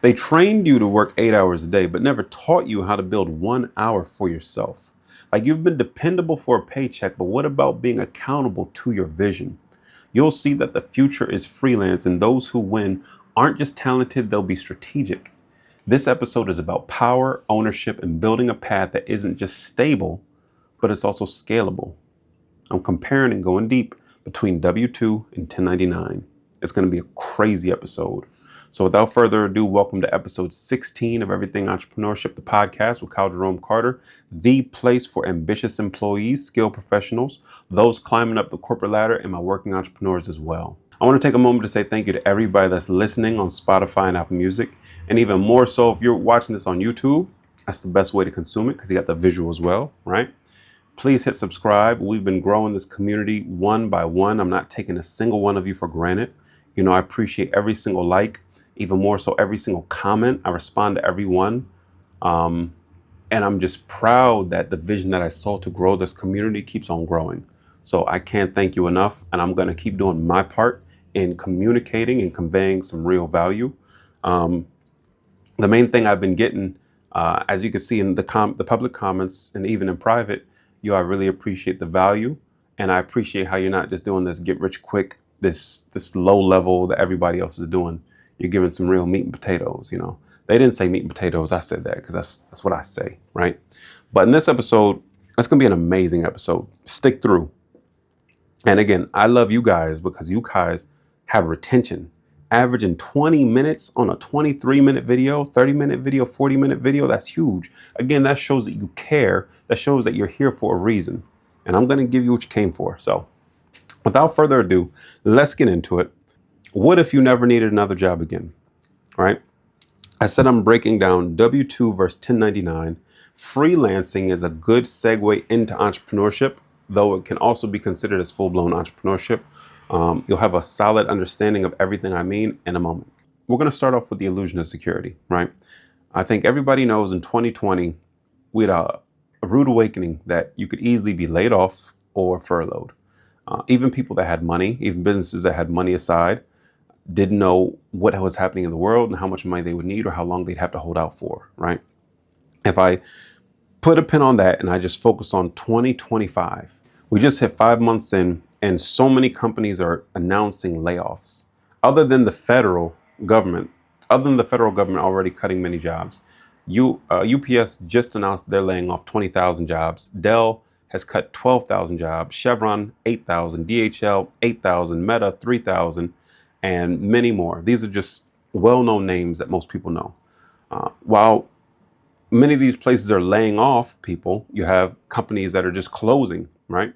They trained you to work 8 hours a day, but never taught you how to build 1 hour for yourself. Like you've been dependable for a paycheck, but what about being accountable to your vision? You'll see that the future is freelance, and those who win aren't just talented, they'll be strategic. This episode is about power, ownership, and building a path that isn't just stable, but it's also scalable. I'm comparing and going deep between W-2 and 1099. It's going to be a crazy episode. So without further ado, welcome to episode 16 of Everything Entrepreneurship, the podcast with Jerome Carter, the place for ambitious employees, skilled professionals, those climbing up the corporate ladder, and my working entrepreneurs as well. I want to take a moment to say thank you to everybody that's listening on Spotify and Apple Music. And even more so, if you're watching this on YouTube, that's the best way to consume it because you got the visual as well, right? Please hit subscribe. We've been growing this community one by one. I'm not taking a single one of you for granted. You know, I appreciate every single like, even more so every single comment. I respond to every one. And I'm just proud that the vision that I saw to grow this community keeps on growing. So I can't thank you enough. And I'm going to keep doing my part in communicating and conveying some real value. The main thing I've been getting, as you can see in the public comments and even in private, I really appreciate the value, and I appreciate how you're not just doing this get rich quick, this low level that everybody else is doing. You're giving some real meat and potatoes. You know, they didn't say meat and potatoes. I said that because that's what I say, right? But in this episode, it's gonna be an amazing episode. Stick through. And again, I love you guys because you guys have retention. Averaging 20 minutes on a 23-minute video, 30-minute video, 40-minute video, that's huge. Again, that shows that you care. That shows that you're here for a reason. And I'm going to give you what you came for. So without further ado, let's get into it. What if you never needed another job again, right? I said I'm breaking down W-2 versus 1099. Freelancing is a good segue into entrepreneurship, though it can also be considered as full-blown entrepreneurship. You'll have a solid understanding of everything I mean in a moment. We're going to start off with the illusion of security, right? I think everybody knows in 2020, we had a rude awakening that you could easily be laid off or furloughed. Even people that had money, even businesses that had money aside, didn't know what was happening in the world and how much money they would need or how long they'd have to hold out for, right? If I put a pin on that and I just focus on 2025, we just hit 5 months in, and so many companies are announcing layoffs. Other than the federal government already cutting many jobs, UPS just announced they're laying off 20,000 jobs. Dell has cut 12,000 jobs. Chevron, 8,000. DHL, 8,000. Meta, 3,000. And many more. These are just well-known names that most people know. While many of these places are laying off people, you have companies that are just closing, right?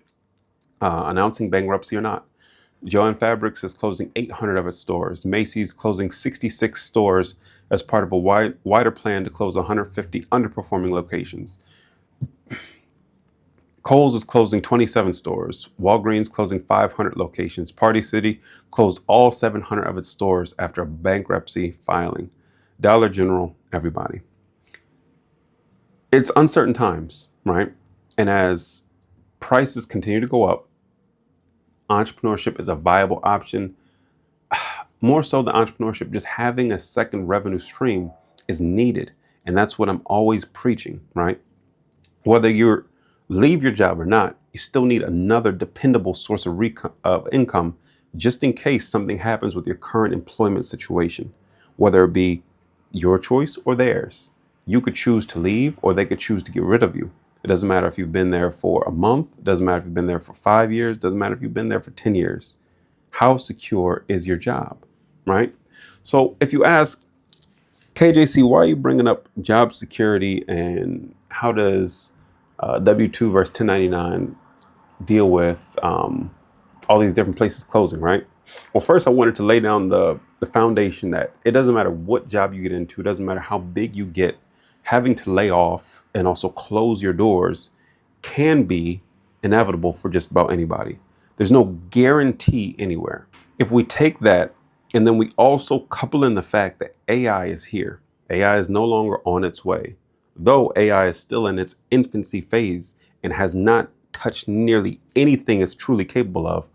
Announcing bankruptcy or not. Joann Fabrics is closing 800 of its stores. Macy's closing 66 stores as part of a wider plan to close 150 underperforming locations. Kohl's is closing 27 stores. Walgreens closing 500 locations. Party City closed all 700 of its stores after a bankruptcy filing. Dollar General, everybody. It's uncertain times, right? And as prices continue to go up, entrepreneurship is a viable option. More so than entrepreneurship, just having a second revenue stream is needed. And that's what I'm always preaching, right? Whether you leave your job or not, you still need another dependable source of income just in case something happens with your current employment situation, whether it be your choice or theirs. You could choose to leave or they could choose to get rid of you. It doesn't matter if you've been there for a month. It doesn't matter if you've been there for 5 years. It doesn't matter if you've been there for 10 years. How secure is your job, right? So if you ask, KJC, why are you bringing up job security and how does W-2 versus 1099 deal with all these different places closing, right? Well, first I wanted to lay down the foundation that it doesn't matter what job you get into. It doesn't matter how big you get. Having to lay off and also close your doors can be inevitable for just about anybody. There's no guarantee anywhere. If we take that and then we also couple in the fact that AI is here. AI is no longer on its way. Though AI is still in its infancy phase and has not touched nearly anything it's truly capable of,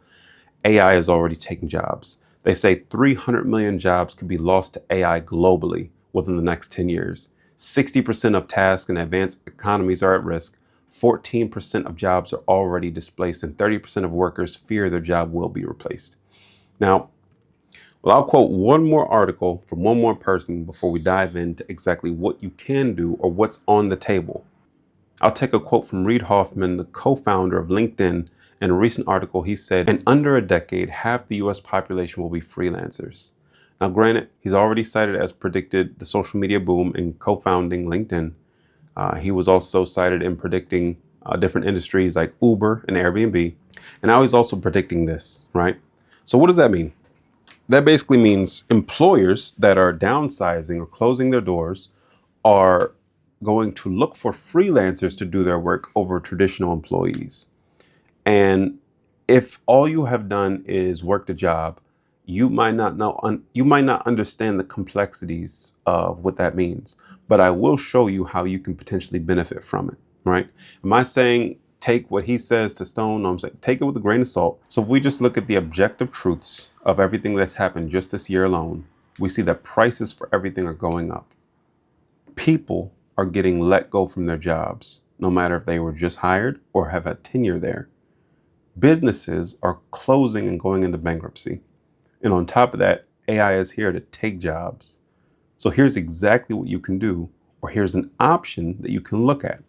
AI is already taking jobs. They say 300 million jobs could be lost to AI globally within the next 10 years. 60% of tasks in advanced economies are at risk. 14% of jobs are already displaced, and 30% of workers fear their job will be replaced. Now, well, I'll quote one more article from one more person before we dive into exactly what you can do or what's on the table. I'll take a quote from Reid Hoffman, the co-founder of LinkedIn. In a recent article, he said, in under a decade, half the US population will be freelancers. Now, granted, he's already cited as predicted the social media boom in co-founding LinkedIn. He was also cited in predicting different industries like Uber and Airbnb. And now he's also predicting this, right? So what does that mean? That basically means employers that are downsizing or closing their doors are going to look for freelancers to do their work over traditional employees. And if all you have done is work the job, you might not understand the complexities of what that means. But I will show you how you can potentially benefit from it, right? Am I saying take what he says to stone? No, I'm saying take it with a grain of salt. So if we just look at the objective truths of everything that's happened just this year alone, we see that prices for everything are going up. People are getting let go from their jobs, no matter if they were just hired or have had tenure there. Businesses are closing and going into bankruptcy. And on top of that, AI is here to take jobs. So here's exactly what you can do, or here's an option that you can look at.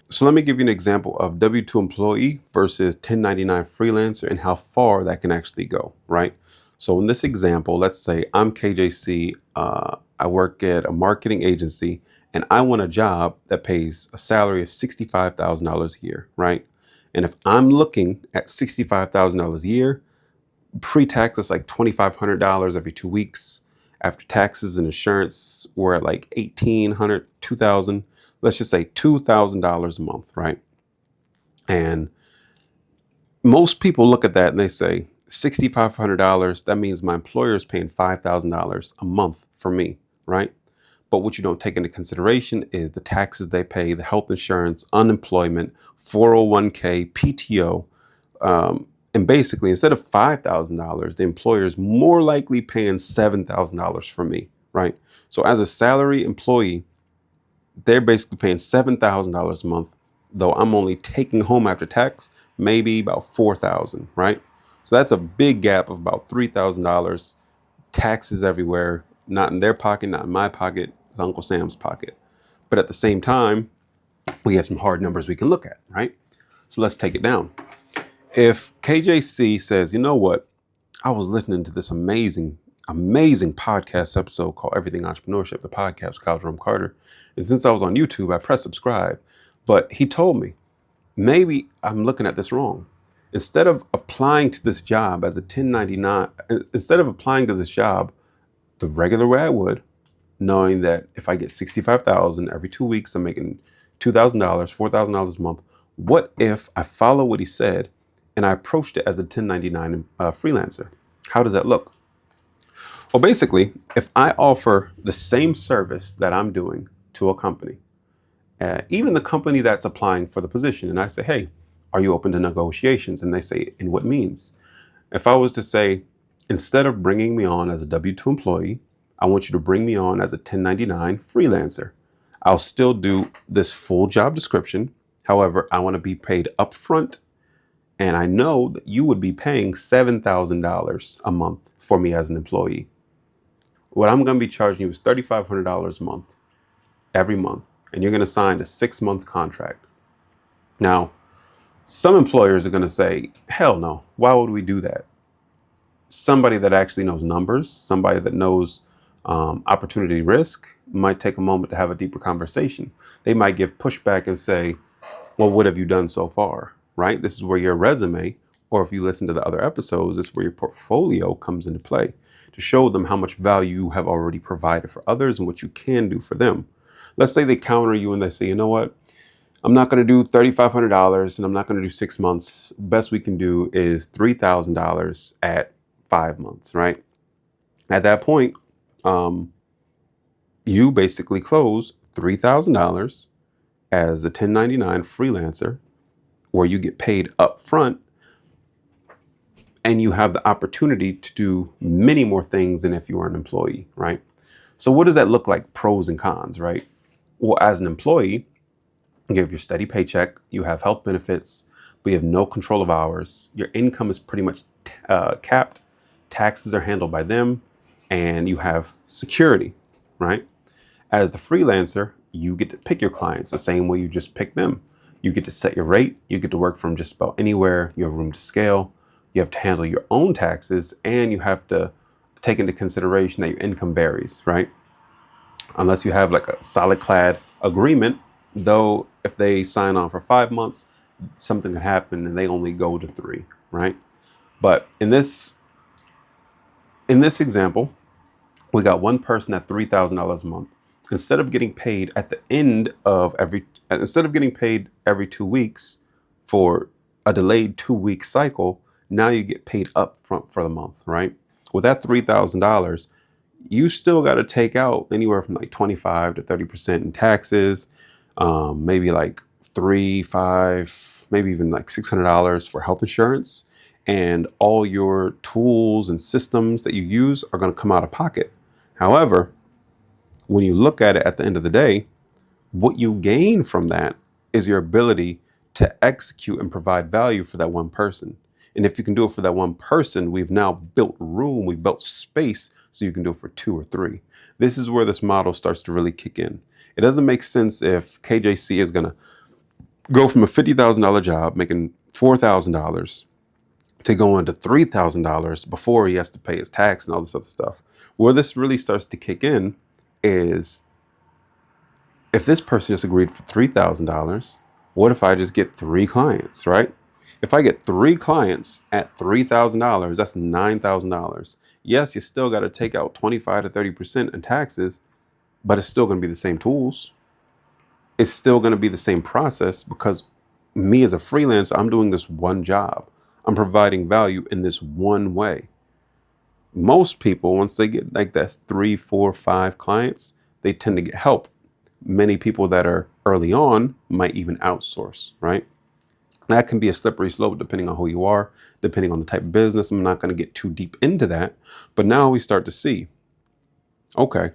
So let me give you an example of W-2 employee versus 1099 freelancer and how far that can actually go, right? So in this example, let's say I'm KJC, I work at a marketing agency, and I want a job that pays a salary of $65,000 a year, right? And if I'm looking at $65,000 a year, pre-tax is like $2,500 every 2 weeks. After taxes and insurance, we're at like $1,800, $2,000. Let's just say $2,000 a month, right? And most people look at that and they say, $6,500, that means my employer is paying $5,000 a month for me, right? But what you don't take into consideration is the taxes they pay, the health insurance, unemployment, 401k, PTO. And basically, instead of $5,000, the employer is more likely paying $7,000 for me, right? So as a salary employee, they're basically paying $7,000 a month, though I'm only taking home after tax, maybe about $4,000, right? So that's a big gap of about $3,000, taxes everywhere, not in their pocket, not in my pocket, it's Uncle Sam's pocket. But at the same time, we have some hard numbers we can look at, right? So let's take it down. If KJC says, you know what, I was listening to this amazing podcast episode called Everything Entrepreneurship, the podcast with Jerome Carter. And since I was on YouTube, I pressed subscribe. But he told me, maybe I'm looking at this wrong. Instead of applying to this job as a 1099, instead of applying to this job the regular way I would, knowing that if I get $65,000 every 2 weeks, I'm making $2,000, $4,000 a month. What if I follow what he said and I approached it as a 1099 freelancer? How does that look? Well, basically, if I offer the same service that I'm doing to a company, even the company that's applying for the position, and I say, hey, are you open to negotiations? And they say, in what means? If I was to say, instead of bringing me on as a W-2 employee, I want you to bring me on as a 1099 freelancer. I'll still do this full job description. However, I want to be paid upfront. And I know that you would be paying $7,000 a month for me as an employee. What I'm going to be charging you is $3,500 a month, every month. And you're going to sign a 6-month contract. Now, some employers are going to say, hell no, why would we do that? Somebody that actually knows numbers, somebody that knows opportunity risk might take a moment to have a deeper conversation. They might give pushback and say, well, what have you done so far, right? This is where your resume, or if you listen to the other episodes, this is where your portfolio comes into play to show them how much value you have already provided for others and what you can do for them. Let's say they counter you and they say, you know what? I'm not going to do $3,500 and I'm not going to do 6 months. Best we can do is $3,000 at 5 months, right? At that point, you basically close $3,000 as a 1099 freelancer, where you get paid up front and you have the opportunity to do many more things than if you were an employee, right? So what does that look like? Pros and cons, right? Well, as an employee, you have your steady paycheck, you have health benefits, but you have no control of hours. Your income is pretty much capped. Taxes are handled by them, and you have security, right? As the freelancer, you get to pick your clients the same way you just pick them. You get to set your rate. You get to work from just about anywhere. You have room to scale. You have to handle your own taxes, and you have to take into consideration that your income varies, right? Unless you have like a solid clad agreement, though, if they sign on for 5 months, something could happen and they only go to 3, right? But in this example, we got one person at $3,000 a month. Instead of getting paid at the end of instead of getting paid every 2 weeks for a delayed 2 week cycle, now you get paid up front for the month, right? With that $3,000, you still got to take out anywhere from like 25 to 30% in taxes, maybe like 3, 5, maybe even like $600 for health insurance. And all your tools and systems that you use are going to come out of pocket. However, when you look at it at the end of the day, what you gain from that is your ability to execute and provide value for that one person. And if you can do it for that one person, we've now built room, we've built space so you can do it for 2 or 3. This is where this model starts to really kick in. It doesn't make sense if KJC is going to go from a $50,000 job making $4,000 to go into $3,000 before he has to pay his tax and all this other stuff. Where this really starts to kick in is, if this person just agreed for $3,000, what if I just get 3 clients, right? If I get 3 clients at $3,000, that's $9,000. Yes, you still got to take out 25 to 30% in taxes, but it's still going to be the same tools. It's still going to be the same process, because me as a freelancer, I'm doing this one job. I'm providing value in this one way. Most people, once they get like that's 3, 4, 5 clients, they tend to get help. Many people that are early on might even outsource, right? That can be a slippery slope depending on who you are, depending on the type of business. I'm not going to get too deep into that. But now we start to see, okay,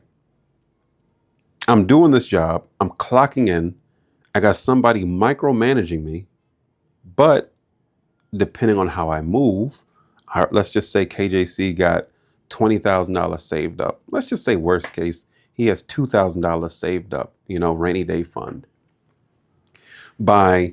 I'm doing this job. I'm clocking in. I got somebody micromanaging me. But depending on how I move, let's just say KJC got $20,000 saved up. Let's just say worst case, he has $2,000 saved up, rainy day fund. By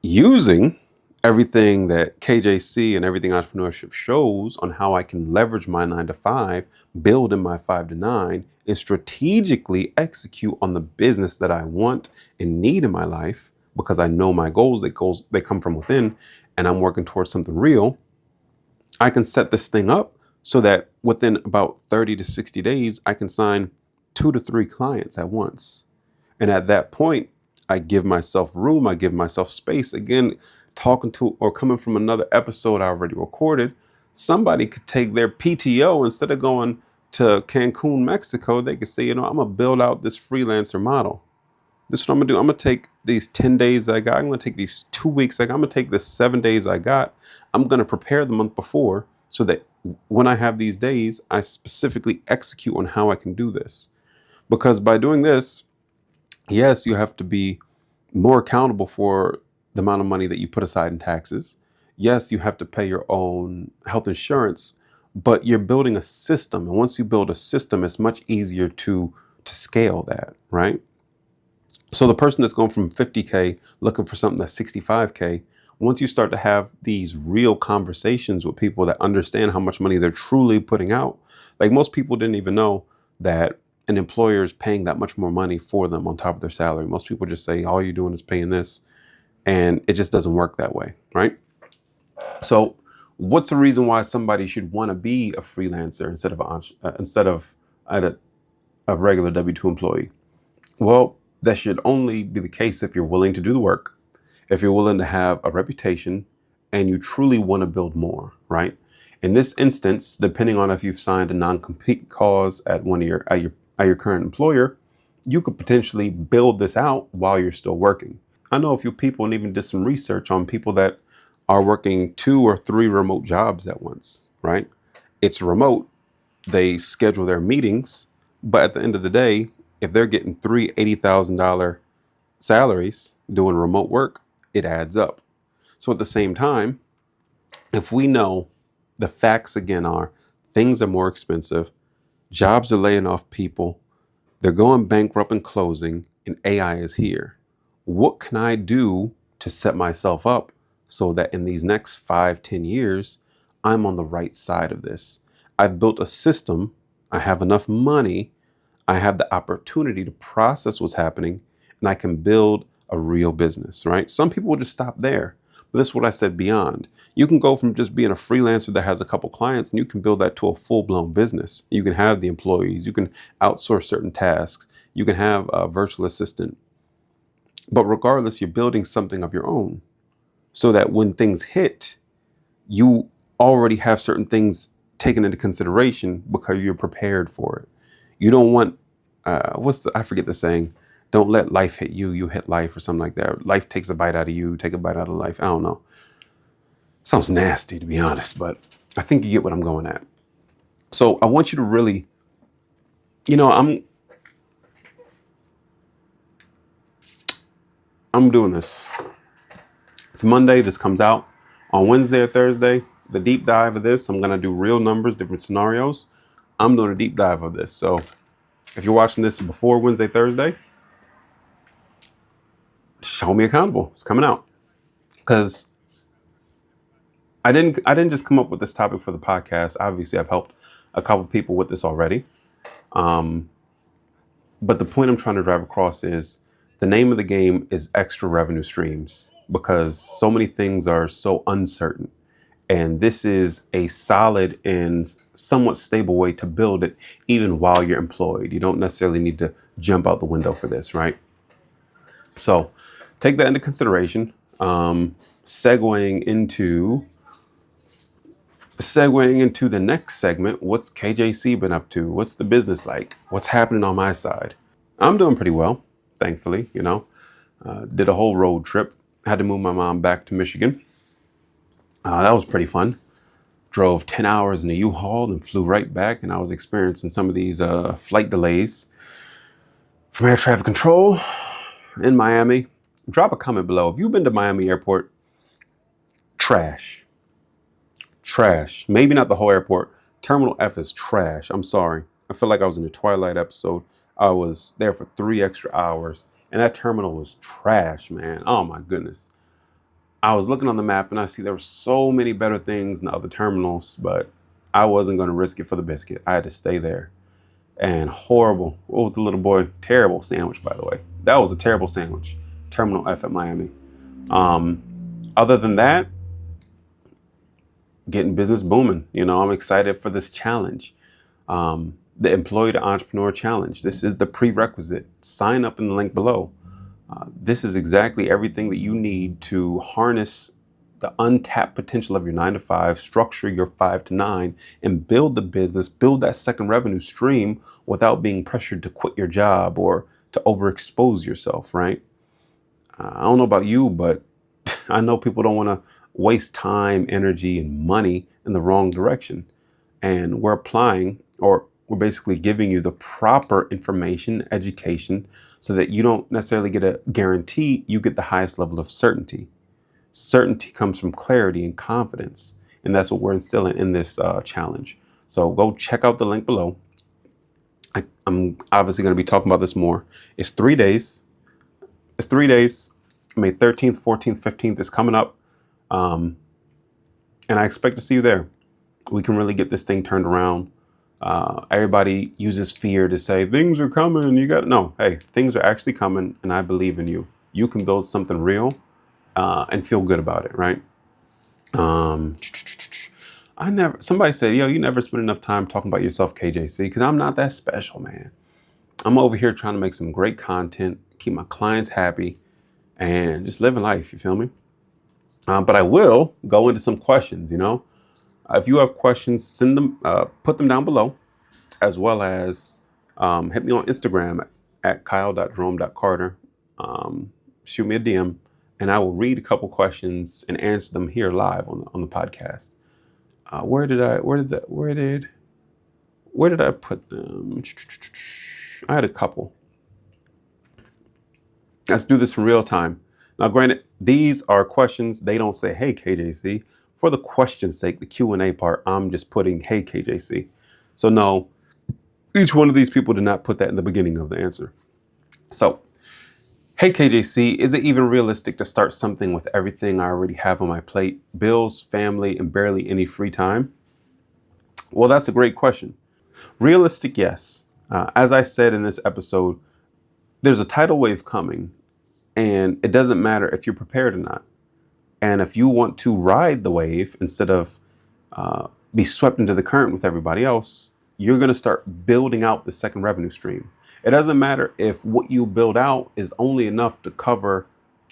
using everything that KJC and everything entrepreneurship shows on how I can leverage my 9 to 5, build in my 5 to 9, and strategically execute on the business that I want and need in my life, because I know my goals, they come from within, and I'm working towards something real. I can set this thing up so that within about 30 to 60 days, I can sign 2 to 3 clients at once. And at that point, I give myself room, I give myself space. Again, talking to or coming from another episode I already recorded, somebody could take their PTO, instead of going to Cancun, Mexico, they could say, I'm going to build out this freelancer model. This is what I'm going to do. I'm going to take these 10 days I got. I'm going to take these 2 weeks I'm going to take this 7 days I got. I'm going to prepare the month before so that when I have these days, I specifically execute on how I can do this. Because by doing this, yes, you have to be more accountable for the amount of money that you put aside in taxes. Yes, you have to pay your own health insurance, but you're building a system. And once you build a system, it's much easier to scale that, right? So the person that's going from 50K looking for something that's 65K, once you start to have these real conversations with people that understand how much money they're truly putting out, like most people didn't even know that an employer is paying that much more money for them on top of their salary. Most people just say, all you're doing is paying this. And it just doesn't work that way, right? So what's the reason why somebody should want to be a freelancer instead of a regular W-2 employee? Well, that should only be the case if you're willing to do the work, if you're willing to have a reputation, and you truly want to build more, right? In this instance, depending on if you've signed a non-compete clause at your current employer, you could potentially build this out while you're still working. I know a few people, and even did some research on people that are working 2 or 3 remote jobs at once, right? It's remote. They schedule their meetings, But at the end of the day, if they're getting three $80,000 salaries doing remote work, it adds up. So at the same time, if we know the facts again are things are more expensive, jobs are laying off people, they're going bankrupt and closing, and AI is here. What can I do to set myself up so that in these next 5, 10 years, I'm on the right side of this? I've built a system, I have enough money, I have the opportunity to process what's happening, and I can build a real business, right? Some people will just stop there. But this is what I said beyond. You can go from just being a freelancer that has a couple clients and you can build that to a full-blown business. You can have the employees, you can outsource certain tasks, you can have a virtual assistant. But regardless, you're building something of your own so that when things hit, you already have certain things taken into consideration because you're prepared for it. You don't want, I forget the saying, don't let life hit you, you hit life or something like that. Life takes a bite out of you, take a bite out of life. I don't know. Sounds nasty to be honest, but I think you get what I'm going at. So I want you to really, I'm doing this. It's Monday, this comes out. On Wednesday or Thursday, the deep dive of this, I'm gonna do real numbers, different scenarios. I'm doing a deep dive of this. So if you're watching this before Wednesday, Thursday, hold me accountable. It's coming out. Because I didn't just come up with this topic for the podcast. Obviously, I've helped a couple people with this already. But the point I'm trying to drive across is the name of the game is extra revenue streams because so many things are so uncertain. And this is a solid and somewhat stable way to build it even while you're employed. You don't necessarily need to jump out the window for this, right? So take that into consideration. Segueing into the next segment, what's KJC been up to? What's the business like? What's happening on my side? I'm doing pretty well, thankfully, did a whole road trip. Had to move my mom back to Michigan. That was pretty fun. Drove 10 hours in a U-Haul and flew right back. And I was experiencing some of these flight delays from air traffic control in Miami. Drop a comment below. If you've been to Miami airport, trash. Maybe not the whole airport. Terminal F is trash. I'm sorry. I feel like I was in a Twilight episode. I was there for 3 extra hours and that terminal was trash, man. Oh my goodness. I was looking on the map and I see there were so many better things in the other terminals, but I wasn't going to risk it for the biscuit. I had to stay there. And horrible. What was the little boy? Terrible sandwich, by the way. That was a terrible sandwich. Terminal F at Miami. Other than that, getting business booming. I'm excited for this challenge. The Employee to Entrepreneur Challenge. This is the prerequisite. Sign up in the link below. This is exactly everything that you need to harness the untapped potential of your 9 to 5, structure your 5 to 9, and build the business, build that second revenue stream without being pressured to quit your job or to overexpose yourself, right? I don't know about you, but I know people don't want to waste time, energy, and money in the wrong direction. And we're basically giving you the proper information, education, so that you don't necessarily get a guarantee, you get the highest level of certainty. Certainty comes from clarity and confidence. And that's what we're instilling in this challenge. So go check out the link below. I'm obviously going to be talking about this more. It's 3 days. May 13th, 14th, 15th is coming up. And I expect to see you there. We can really get this thing turned around. Everybody uses fear to say things are coming. No, hey, things are actually coming and I believe in you. You can build something real and feel good about it, right? Somebody said, yo, you never spend enough time talking about yourself, KJC, because I'm not that special, man. I'm over here trying to make some great content, keep my clients happy, and just living life, you feel me? But I will go into some questions, If you have questions, send them, put them down below, as well as hit me on Instagram at kyle.jerome.carter. Shoot me a DM, and I will read a couple questions and answer them here live on the podcast. Where Where did I put them? I had a couple. Let's do this in real time. Now, granted, these are questions. They don't say, hey, KJC. For the question's sake, the Q&A part, I'm just putting, hey, KJC. So no, each one of these people did not put that in the beginning of the answer. So, hey, KJC, is it even realistic to start something with everything I already have on my plate? Bills, family, and barely any free time? Well, that's a great question. Realistic, yes. As I said in this episode, there's a tidal wave coming, and it doesn't matter if you're prepared or not. And if you want to ride the wave instead of be swept into the current with everybody else, you're going to start building out the second revenue stream. It doesn't matter if what you build out is only enough to cover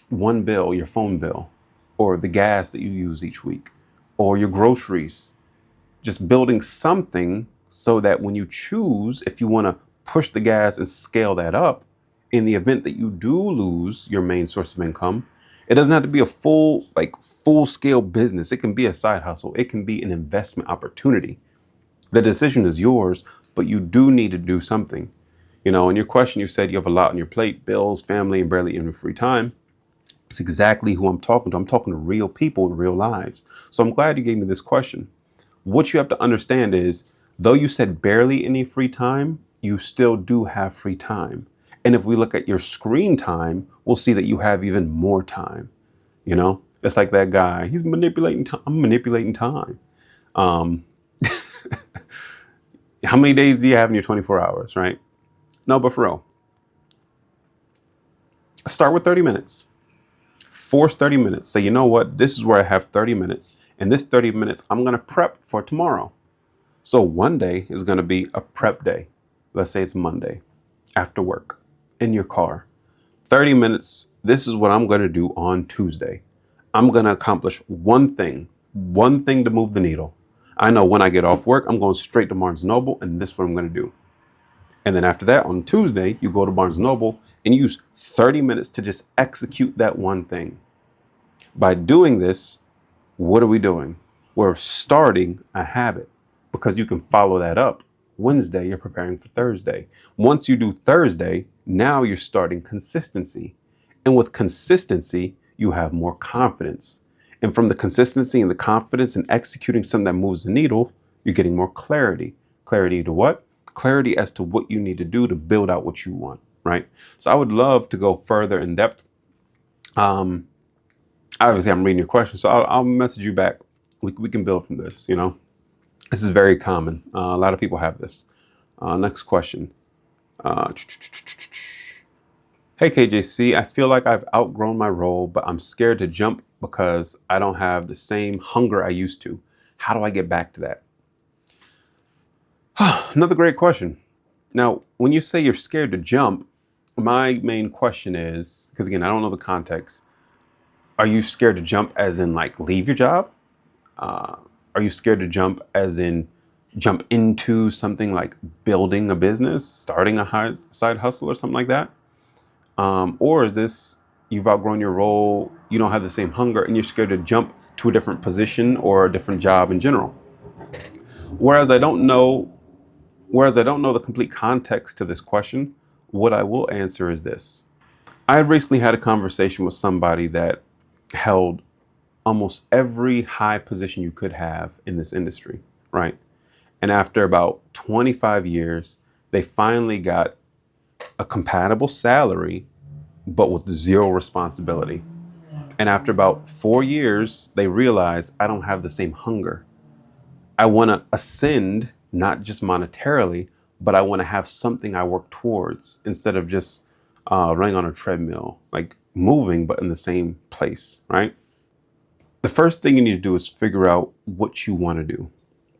one bill, your phone bill, or the gas that you use each week, or your groceries. Just building something so that when you choose, if you want to push the gas and scale that up, in the event that you do lose your main source of income, it doesn't have to be a full scale business. It can be a side hustle. It can be an investment opportunity. The decision is yours, but you do need to do something. You know, in your question, you said you have a lot on your plate, bills, family, and barely any free time. It's exactly who I'm talking to. I'm talking to real people in real lives. So I'm glad you gave me this question. What you have to understand is, though you said barely any free time, you still do have free time. And if we look at your screen time, we'll see that you have even more time. You know, it's like that guy. He's manipulating time. I'm manipulating time. How many days do you have in your 24 hours, right? No, but for real, start with 30 minutes. Force 30 minutes. Say, you know what? This is where I have 30 minutes. And this 30 minutes, I'm going to prep for tomorrow. So one day is going to be a prep day. Let's say it's Monday after work in your car. 30 minutes. This is what I'm going to do on Tuesday. I'm going to accomplish one thing to move the needle. I know when I get off work, I'm going straight to Barnes & Noble, and this is what I'm going to do. And then after that, on Tuesday, you go to Barnes & Noble and use 30 minutes to just execute that one thing. By doing this, what are we doing? We're starting a habit, because you can follow that up. Wednesday, you're preparing for Thursday. Once you do Thursday, now you're starting consistency. And with consistency, you have more confidence. And from the consistency and the confidence in executing something that moves the needle, you're getting more clarity. Clarity to what? Clarity as to what you need to do to build out what you want, right? So I would love to go further in depth. Obviously, I'm reading your question, so I'll message you back. We can build from this, you know. This is very common. A lot of people have this. Next question. Hey, KJC, I feel like I've outgrown my role, but I'm scared to jump because I don't have the same hunger I used to. How do I get back to that? Another great question. Now, when you say you're scared to jump, my main question is, because again, I don't know the context. Are you scared to jump as in like leave your job? Are you scared to jump as in jump into something like building a business, starting a side hustle or something like that? Or is this you've outgrown your role, you don't have the same hunger, and you're scared to jump to a different position or a different job in general? Whereas I don't know the complete context to this question, what I will answer is this. I recently had a conversation with somebody that held almost every high position you could have in this industry, right? And after about 25 years, they finally got a compatible salary, but with zero responsibility. And after about 4 years, they realized I don't have the same hunger. I want to ascend, not just monetarily, but I want to have something I work towards instead of just running on a treadmill, like moving, but in the same place, right? The first thing you need to do is figure out what you want to do.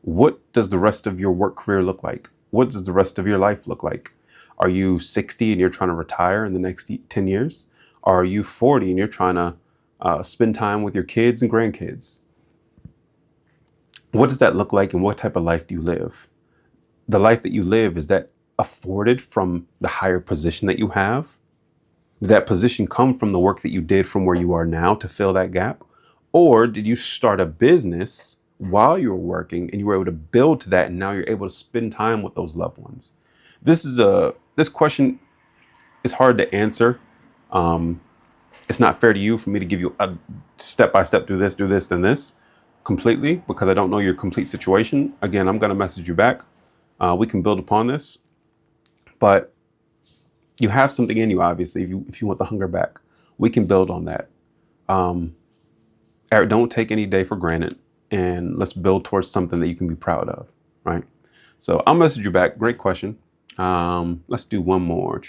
What does the rest of your work career look like? What does the rest of your life look like? Are you 60 and you're trying to retire in the next 10 years? Are you 40 and you're trying to spend time with your kids and grandkids? What does that look like, and what type of life do you live? The life that you live, is that afforded from the higher position that you have? Did that position come from the work that you did from where you are now to fill that gap? Or did you start a business while you were working, and you were able to build to that, and now you're able to spend time with those loved ones? This question is hard to answer. It's not fair to you for me to give you a step-by-step, do this, then this, completely, because I don't know your complete situation. Again, I'm going to message you back. We can build upon this, but you have something in you, obviously, if you want the hunger back. We can build on that. Eric, don't take any day for granted, and let's build towards something that you can be proud of, right? So I'll message you back. Great question. Let's do one more.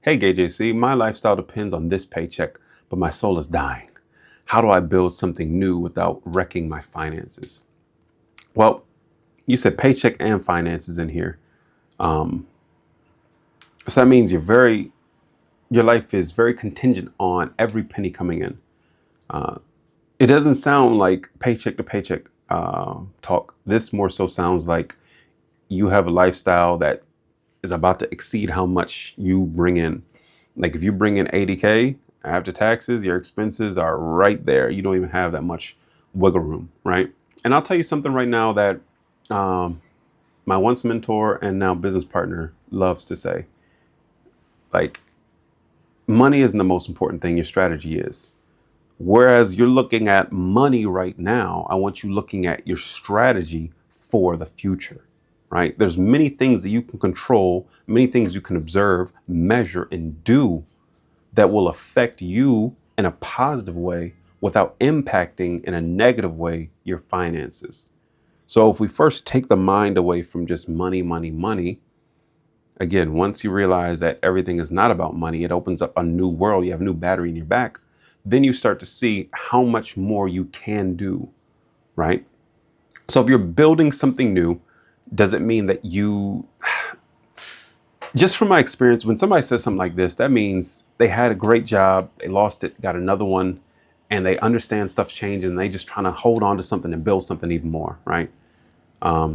Hey, GayJC, my lifestyle depends on this paycheck, but my soul is dying. How do I build something new without wrecking my finances? Well, you said paycheck and finances in here. So that means your life is very contingent on every penny coming in. It doesn't sound like paycheck to paycheck talk. This more so sounds like you have a lifestyle that is about to exceed how much you bring in. Like if you bring in 80K after taxes, your expenses are right there. You don't even have that much wiggle room, right? And I'll tell you something right now that my once mentor and now business partner loves to say. Like, money isn't the most important thing, your strategy is. Whereas you're looking at money right now, I want you looking at your strategy for the future, right? There's many things that you can control, many things you can observe, measure, and do that will affect you in a positive way without impacting in a negative way your finances. So if we first take the mind away from just money, money, money, again, once you realize that everything is not about money, it opens up a new world. You have a new battery in your back. Then you start to see how much more you can do, right? So if you're building something new, does it mean that just from my experience, when somebody says something like this, that means they had a great job, they lost it, got another one, and they understand stuff's changing, and they just trying to hold on to something and build something even more, right?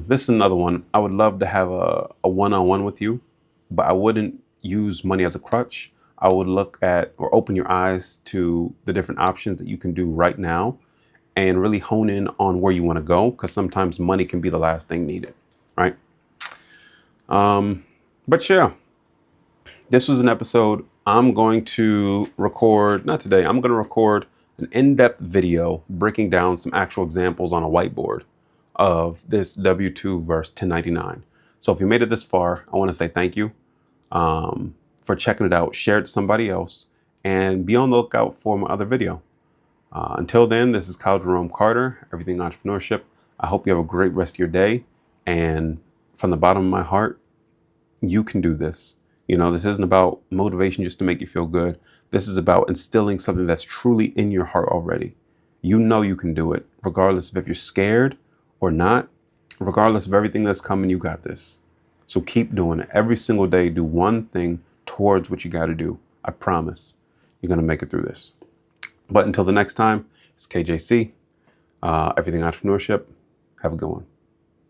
This is another one. I would love to have a one-on-one with you, but I wouldn't use money as a crutch. I would look at or open your eyes to the different options that you can do right now and really hone in on where you want to go, because sometimes money can be the last thing needed, right? But yeah, this was an episode. I'm going to record, not today, I'm going to record an in-depth video breaking down some actual examples on a whiteboard of this W-2 verse 1099. So if you made it this far, I want to say thank you for checking it out. Share it to somebody else and be on the lookout for my other video. Until then, this is Jerome Carter, Everything Entrepreneurship. I hope you have a great rest of your day. And from the bottom of my heart, you can do this. You know, this isn't about motivation just to make you feel good. This is about instilling something that's truly in your heart already. You know you can do it, regardless of if you're scared or not, regardless of everything that's coming, you got this. So keep doing it. Every single day, do one thing towards what you got to do. I promise you're going to make it through this. But until the next time, it's KJC, Everything Entrepreneurship. Have a good one.